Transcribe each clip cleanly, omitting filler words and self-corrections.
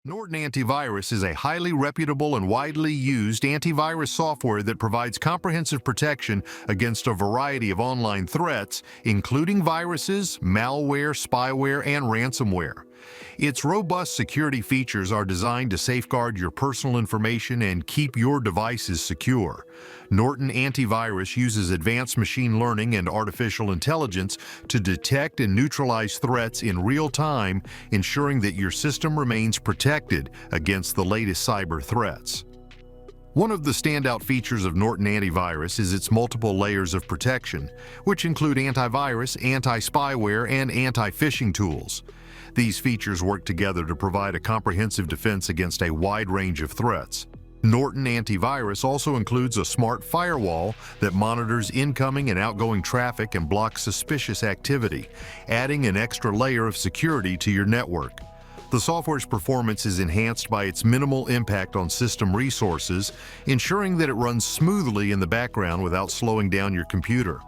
Norton Antivirus is a highly reputable and widely used antivirus software that provides comprehensive protection against a variety of online threats, including viruses, malware, spyware, and ransomware. Its robust security features are designed to safeguard your personal information and keep your devices secure. Norton Antivirus uses advanced machine learning and artificial intelligence to detect and neutralize threats in real time, ensuring that your system remains protected against the latest cyber threats. One of the standout features of Norton Antivirus is its multiple layers of protection, which include antivirus, anti-spyware, and anti-phishing tools. These features work together to provide a comprehensive defense against a wide range of threats. Norton Antivirus also includes a smart firewall that monitors incoming and outgoing traffic and blocks suspicious activity, adding an extra layer of security to your network. The software's performance is enhanced by its minimal impact on system resources, ensuring that it runs smoothly in the background without slowing down your computer.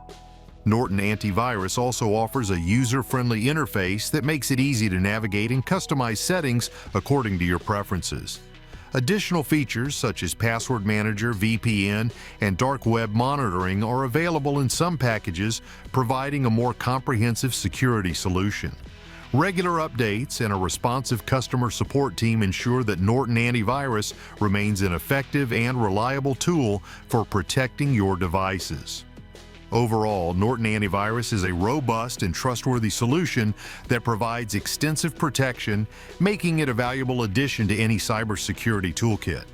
Norton Antivirus also offers a user-friendly interface that makes it easy to navigate and customize settings according to your preferences. Additional features such as Password Manager, VPN, and dark web monitoring are available in some packages, providing a more comprehensive security solution. Regular updates and a responsive customer support team ensure that Norton Antivirus remains an effective and reliable tool for protecting your devices. Overall, Norton Antivirus is a robust and trustworthy solution that provides extensive protection, making it a valuable addition to any cybersecurity toolkit.